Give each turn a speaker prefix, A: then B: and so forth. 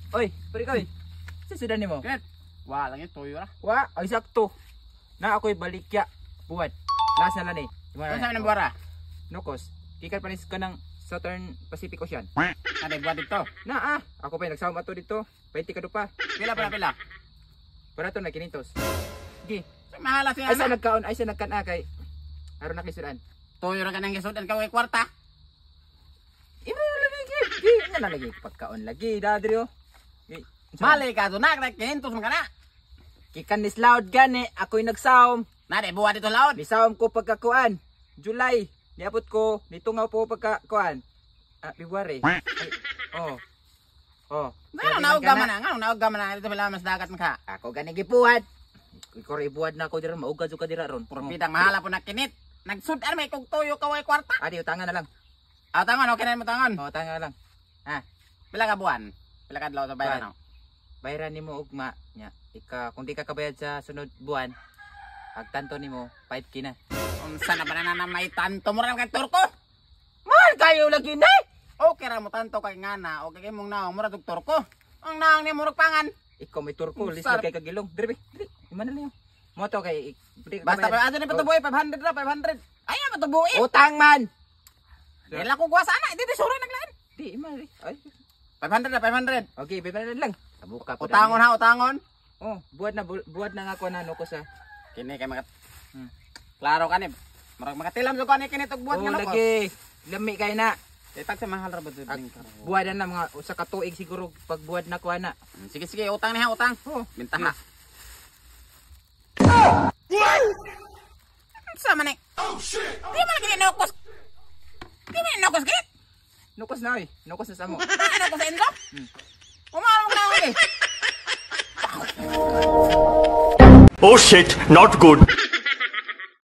A: Oy, pare koy. Susudan nimo.
B: Ket. Wa lang yung tuyo ra.
A: Wa, ay sakto. Na ako'y balikya. Buwad. Lasa na ni.
B: Ano sabi ng buwara?
A: Nokos. Kikan panis ka ng Southern Pacific Ocean.
B: Ano buwan dito?
A: Na ako pa nagsama to dito. 20 ka pa.
B: Pila.
A: Para to na kinintos. Gi.
B: Mahala siya
A: Ay sa
B: na.
A: nagkaon, ay sa nagkan kay. Aron na kisudan.
B: Tuyo ra ka nang gisudan ka way kwarta.
A: Imo lagi gi. Nga na lagi pagkaon lagi dadri oh. Gi.
B: Mali ka to nak kintos man kana.
A: Kikan is loud gani. Ako'y nagsaom.
B: Na de buwan dito laod.
A: Nisaom ko pagkakuan. July. Niabot ko. Nitungaw po pagkakuan. February. Ay, oh.
B: Ngano naog man na dito pala mas dagat man ka.
A: Ako gani gipuad. Ikaw ibuad na ako dira maugad ka dira ron.
B: Puro pidang mahala po na kinit. Nagsud may kog tuyo ka way kwarta.
A: Adi utangan na lang.
B: Tangon okay na mo tangon.
A: Utangan na lang.
B: Pila ka buwan? Pila ka adlaw sa bayaran no?
A: Bayaran nimo ugma nya. Kung di ka kabayad sa sunod buwan, agtanto nimo 5K na.
B: Unsa na ba na may tanto mo ra ka turko?
A: Mahal kayo lagi na.
B: Okay ra mo tanto kay ngana o kay imong naong mura turko. Ang naong ni murag pangan.
A: Ikaw may turko, lista kay kagilong. Diri. Imana lang. Mo to kay
B: basta pa ato ni patuboy 500 ra 500. Ay patuboy.
A: Utang man.
B: Dila ko guwa sana, di suro naglaan.
A: Di imana. Ay
B: 500 ra 500.
A: Okay, 500 lang. Buka po.
B: Utangon ha, utangon.
A: Buwad na nga ko na no ko sa.
B: Kini kay makat. Klaro ka ni. Murag makatilam so ka ni kini tog buwad nga no.
A: Lagi. Lami kay na.
B: Tag sa mahal ra ba to?
A: Buwad na mga usa ka tuig siguro pag buwad na ko na.
B: Sige, utang ni ha, utang. Bintaha. Sama ni. Oh shit. Di man kini nokos. Di man nokos git.
A: Nukos na oy. Nukos na sa mo.
B: Ano ko sa inyo? Umarong na ako eh.
C: Oh shit, not good.